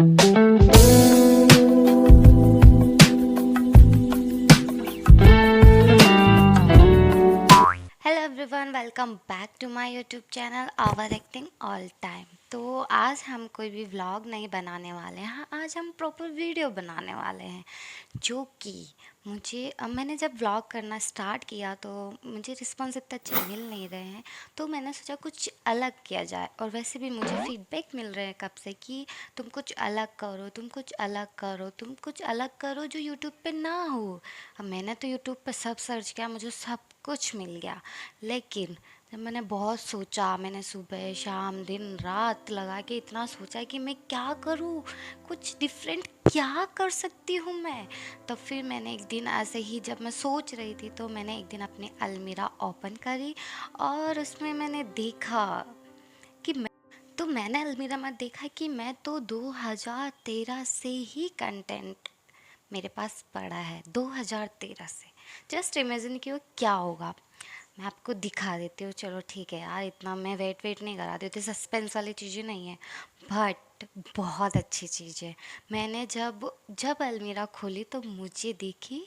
Hello everyone, welcome back to my YouTube channel over acting all time. तो आज हम कोई भी व्लॉग नहीं बनाने वाले हैं, आज हम प्रॉपर वीडियो बनाने वाले हैं। जो कि मैंने जब व्लॉग करना स्टार्ट किया तो मुझे रिस्पॉन्स इतने अच्छे मिल नहीं रहे हैं, तो मैंने सोचा कुछ अलग किया जाए। और वैसे भी मुझे फीडबैक मिल रहे हैं कब से कि तुम कुछ अलग करो, तुम कुछ अलग करो, तुम कुछ अलग करो जो यूट्यूब पे ना हो। अब मैंने तो यूट्यूब पे सब सर्च किया, मुझे सब कुछ मिल गया। लेकिन जब मैंने बहुत सोचा, मैंने सुबह शाम दिन रात लगा के इतना सोचा कि मैं क्या करूं, कुछ डिफरेंट क्या कर सकती हूँ मैं। तो फिर मैंने एक दिन ऐसे ही जब मैं सोच रही थी तो मैंने एक दिन अपनी अलमीरा ओपन करी और उसमें मैंने देखा कि मैंने अलमीरा में देखा कि मैं तो 2013 से ही कंटेंट मेरे पास पड़ा है, 2013 से। जस्ट इमेजिन कि वो क्या होगा। मैं आपको दिखा देती हूँ, चलो ठीक है यार, इतना मैं वेट नहीं कराती होती, सस्पेंस वाली चीज़ें नहीं है। बट बहुत अच्छी चीज़ है। मैंने जब जब अलमीरा खोली तो मुझे देखी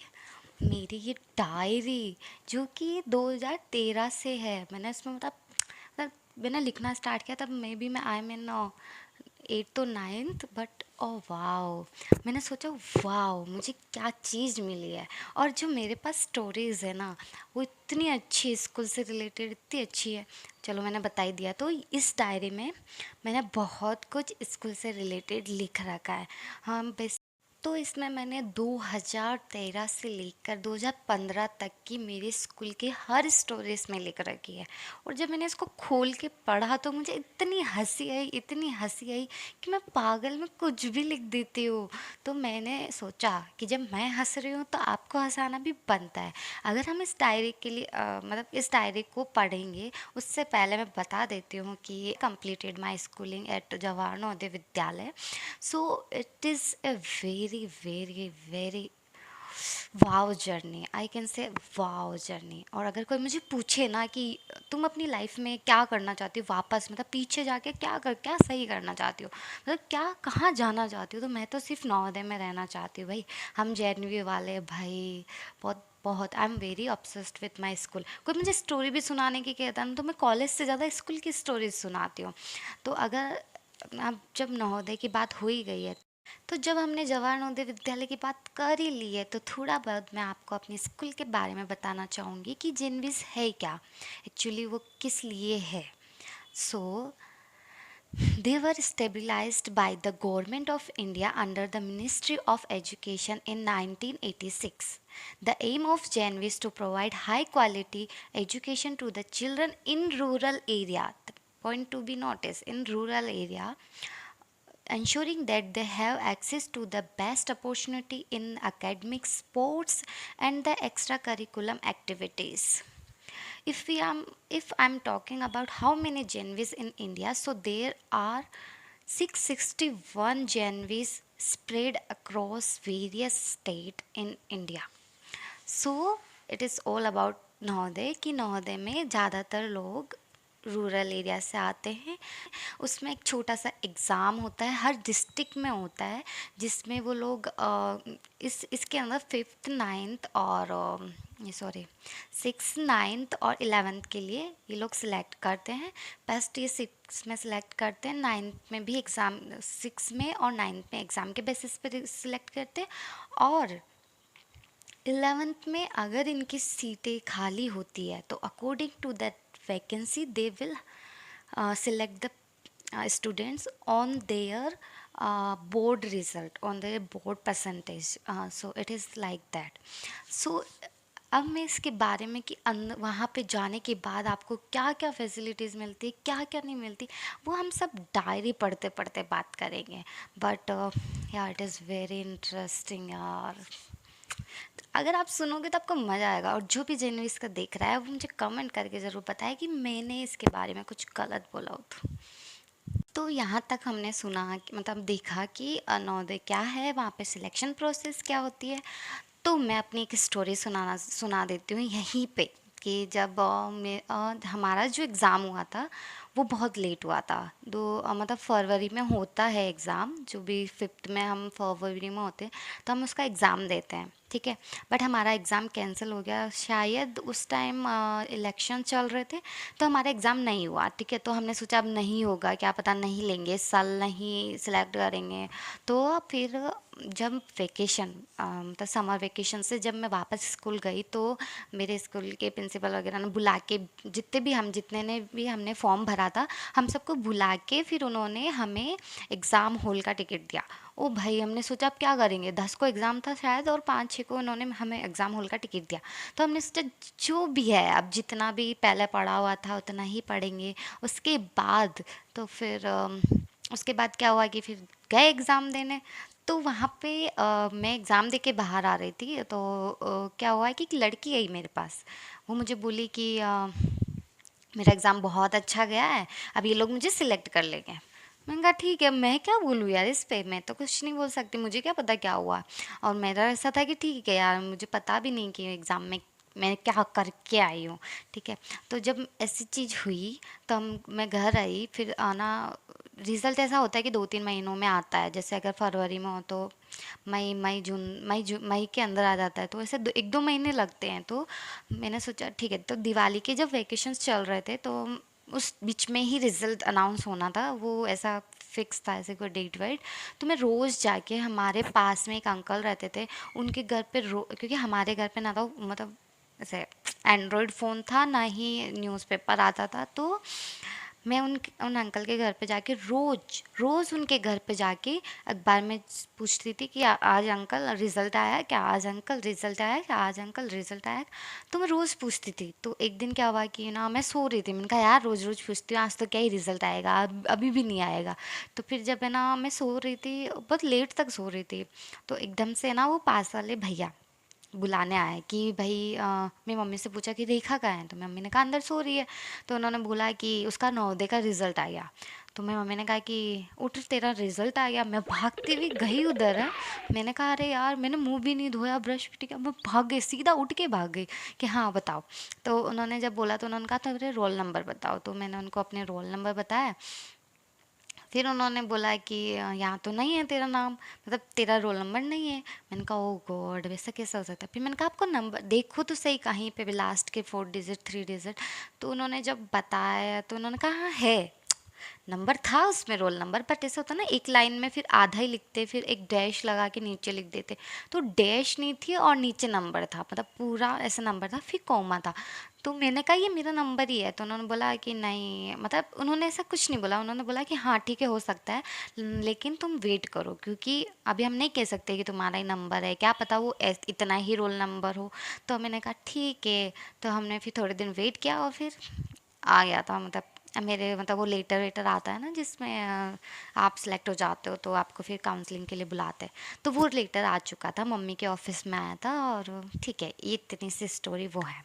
मेरी ये डायरी, जो कि 2013 से है। मैंने इसमें मतलब मैंने लिखना स्टार्ट किया तब मैं आई मीन 8 तो 9th। बट ओ वाओ, मैंने सोचा वाओ मुझे क्या चीज़ मिली है। और जो मेरे पास स्टोरीज़ है ना, वो इतनी अच्छी, स्कूल से रिलेटेड इतनी अच्छी है। चलो मैंने बता ही दिया। तो इस डायरी में मैंने बहुत कुछ स्कूल से रिलेटेड लिख रखा है। हम बेस तो इसमें मैंने 2013 से लेकर 2015 तक की मेरी स्कूल की हर स्टोरी इसमें लिख रखी है। और जब मैंने इसको खोल के पढ़ा तो मुझे इतनी हंसी आई, इतनी हंसी आई कि मैं पागल में कुछ भी लिख देती हूँ। तो मैंने सोचा कि जब मैं हंस रही हूँ तो आपको हंसाना भी बनता है। अगर हम इस डायरी के लिए मतलब इस डायरी को पढ़ेंगे, उससे पहले मैं बता देती हूँ कि completed my schooling at Jawahar Navodaya Vidyalaya. So it is a very, very, very wow journey, I can say wow journey. और अगर कोई मुझे पूछे ना कि तुम अपनी लाइफ में क्या करना चाहती हो, वापस मतलब पीछे जाके क्या सही करना चाहती हो, मतलब क्या कहाँ जाना चाहती हो, तो मैं तो सिर्फ नवोदय में रहना चाहती हूँ भाई। हम जेएनवी वाले भाई बहुत बहुत I am very obsessed with my school. कोई मुझे स्टोरी भी सुनाने की कहता है ना, तो मैं कॉलेज से ज़्यादा स्कूल की स्टोरीज सुनाती हूँ। तो अगर अब जब नवोदय की बात हो ही गई है, तो जब हमने जवाहर नवोदय विद्यालय की बात कर ही ली है, तो थोड़ा बहुत मैं आपको अपने स्कूल के बारे में बताना चाहूँगी कि जेनविस है क्या, एक्चुअली वो किस लिए है। सो they were stabilized by the government of India under the Ministry of Education in 1986. The aim of JNV is to provide high quality education to the children in rural area. The point to be noticed, in rural area, ensuring that they have access to the best opportunity in academic, sports, and the extracurriculum activities. If I'm talking about how many Genvis in India, so there are 661 Genvis spread across various states in India. So it is all about Navodaya, कि नवोदय में ज़्यादातर लोग rural area से आते हैं। उसमें एक छोटा सा एग्ज़ाम होता है, हर डिस्ट्रिक्ट में होता है, जिसमें वो लोग इसके अंदर फिफ्थ नाइन्थ और ये सॉरी 6th 9th और 11th के लिए ये लोग सिलेक्ट करते हैं। बेस्ट ये 6 में सिलेक्ट करते हैं, 9th में भी एग्ज़ाम, 6 में और 9th में एग्ज़ाम के बेसिस पे सिलेक्ट करते हैं। और 11th में अगर इनकी सीटें खाली होती है तो according to that vacancy they will select the students on their board result, on their board percentage. So it is like that. So अब मैं इसके बारे में कि वहाँ पे जाने के बाद आपको क्या क्या फैसिलिटीज़ मिलती है, क्या क्या नहीं मिलती, वो हम सब डायरी पढ़ते पढ़ते बात करेंगे। बट यार इट इज़ वेरी इंटरेस्टिंग यार। अगर आप सुनोगे तो आपको मज़ा आएगा। और जो भी जेन्युइन इसका देख रहा है वो मुझे कमेंट करके ज़रूर बताए कि मैंने इसके बारे में कुछ गलत बोला हो तो यहाँ तक हमने सुना कि मतलब देखा कि नवोदय क्या है, वहाँ पे सिलेक्शन प्रोसेस क्या होती है। तो मैं अपनी एक स्टोरी सुना देती हूँ यहीं पे कि जब हमारा जो एग्ज़ाम हुआ था वो बहुत लेट हुआ था। मतलब फरवरी में होता है एग्ज़ाम, जो भी 5th में हम फरवरी में होते हैं, तो हम उसका एग्ज़ाम देते हैं, ठीक है। बट हमारा एग्ज़ाम कैंसिल हो गया, शायद उस टाइम इलेक्शन चल रहे थे, तो हमारा एग्ज़ाम नहीं हुआ, ठीक है। तो हमने सोचा अब नहीं होगा, क्या पता नहीं लेंगे इस साल, नहीं सिलेक्ट करेंगे। तो फिर जब वेकेशन, मतलब समर वेकेशन से जब मैं वापस स्कूल गई, तो मेरे स्कूल के प्रिंसिपल वगैरह ने बुला के, जितने ने भी हमने फॉर्म भरा था, हम सबको बुला के फिर उन्होंने हमें एग्ज़ाम हॉल का टिकट दिया। ओ भाई, हमने सोचा अब क्या करेंगे, 10 को एग्ज़ाम था शायद, और 5-6 को उन्होंने हमें एग्ज़ाम हॉल का टिकट दिया। तो हमने सोचा जो भी है, अब जितना भी पहले पढ़ा हुआ था उतना ही पढ़ेंगे। उसके बाद तो फिर उसके बाद क्या हुआ कि फिर गए एग्ज़ाम देने। तो वहाँ पे मैं एग्ज़ाम दे के बाहर आ रही थी, तो क्या हुआ कि एक लड़की आई मेरे पास। वो मुझे बोली कि मेरा एग्ज़ाम बहुत अच्छा गया है, अब ये लोग मुझे सिलेक्ट कर लेंगे। मैंने कहा ठीक है, मैं क्या बोलूँ यार इस पे, मैं तो कुछ नहीं बोल सकती, मुझे क्या पता क्या हुआ। और मेरा ऐसा था कि ठीक है यार, मुझे पता भी नहीं कि एग्ज़ाम में मैं क्या करके आई हूँ, ठीक है। तो जब ऐसी चीज़ हुई, तो मैं घर आई, फिर आना रिज़ल्ट ऐसा होता है कि 2-3 महीनों में आता है। जैसे अगर फरवरी में हो तो मई के अंदर आ जाता है, तो ऐसे 1-2 महीने लगते हैं। तो मैंने सोचा ठीक है, तो दिवाली के जब वेकेशंस चल रहे थे, तो उस बीच में ही रिजल्ट अनाउंस होना था, वो ऐसा फिक्स था, ऐसे कोई डेट वाइट। तो मैं रोज़ जाके, हमारे पास में एक अंकल रहते थे, उनके घर पे क्योंकि हमारे घर पे ना तो मतलब ऐसे एंड्रॉयड फ़ोन था, ना ही न्यूज़पेपर आता था। तो मैं उन अंकल के घर पे जाके रोज़ रोज़ उनके घर पे जाके अखबार में पूछती थी कि आज अंकल रिज़ल्ट आया क्या, आज अंकल रिज़ल्ट आया क्या, आज अंकल रिज़ल्ट आया। तो मैं रोज़ पूछती थी। तो एक दिन क्या हुआ कि ना मैं सो रही थी, मैंने कहा यार रोज़ रोज़ पूछती हूँ, आज तो क्या ही रिज़ल्ट आएगा, अभी भी नहीं आएगा। तो फिर जब है ना मैं सो रही थी, बहुत लेट तक सो रही थी, तो एकदम से ना वो पास वाले भैया बुलाने आए कि भाई मेरी मम्मी से पूछा कि रेखा कहाँ है, तो मेरी मम्मी ने कहा अंदर सो रही है। तो उन्होंने बोला कि उसका नवोदय का रिजल्ट आ गया। तो मेरी मम्मी ने कहा कि उठ, तेरा रिजल्ट आ गया। मैं भागती हुई गई उधर है। मैंने कहा अरे यार, मैंने मुंह भी नहीं धोया, ब्रश भी नहीं किया, मैं भाग गई, सीधा उठ के भाग गई कि हाँ बताओ। तो उन्होंने जब बोला, तो उन्होंने कहा तो मेरे रोल नंबर बताओ। तो मैंने उनको अपने रोल नंबर बताया। फिर उन्होंने बोला कि यहाँ तो नहीं है तेरा नाम, मतलब तेरा रोल नंबर नहीं है। मैंने कहा ओ गॉड, वैसा कैसा हो सकता है। फिर मैंने कहा आपको नंबर देखो तो सही, कहीं पे भी लास्ट के 4 डिजिट 3 डिजिट। तो उन्होंने जब बताया, तो उन्होंने कहा हाँ है, नंबर था उसमें, रोल नंबर। बट ऐसा होता ना, एक लाइन में फिर आधा ही लिखते, फिर एक डैश लगा के नीचे लिख देते। तो डैश नहीं थी और नीचे नंबर था, मतलब पूरा ऐसा नंबर था, फिर कॉमा था। तो मैंने कहा ये मेरा नंबर ही है। तो उन्होंने बोला कि नहीं, मतलब उन्होंने ऐसा कुछ नहीं बोला, उन्होंने बोला कि हाँ ठीक है हो सकता है, लेकिन तुम वेट करो, क्योंकि अभी हम नहीं कह सकते कि तुम्हारा ही नंबर है, क्या पता वो इतना ही रोल नंबर हो। तो मैंने कहा ठीक है। तो हमने फिर थोड़े दिन वेट किया, और फिर आ गया था, मतलब मेरे, मतलब वो लेटर वेटर आता है ना, जिसमें आप सेलेक्ट हो जाते हो, तो आपको फिर काउंसलिंग के लिए बुलाते हैं। तो वो लेटर आ चुका था, मम्मी के ऑफिस में आया था। और ठीक है, ये इतनी सी स्टोरी वो है।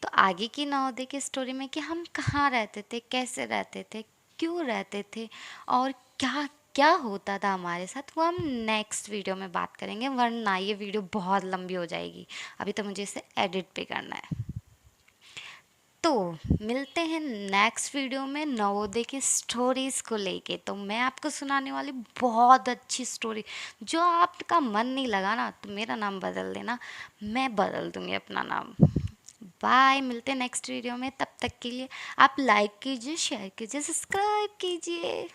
तो आगे की नवोदय की स्टोरी में कि हम कहाँ रहते थे, कैसे रहते थे, क्यों रहते थे, और क्या क्या होता था हमारे साथ, वो हम नेक्स्ट वीडियो में बात करेंगे, वरना ये वीडियो बहुत लंबी हो जाएगी। अभी तो मुझे इसे एडिट भी करना है। तो मिलते हैं नेक्स्ट वीडियो में नवोदय की स्टोरीज को लेके। तो मैं आपको सुनाने वाली बहुत अच्छी स्टोरी, जो आपका मन नहीं लगा ना, तो मेरा नाम बदल देना, मैं बदल दूंगी अपना नाम। बाय, मिलते हैं नेक्स्ट वीडियो में, तब तक के लिए आप लाइक कीजिए, शेयर कीजिए, सब्सक्राइब कीजिए।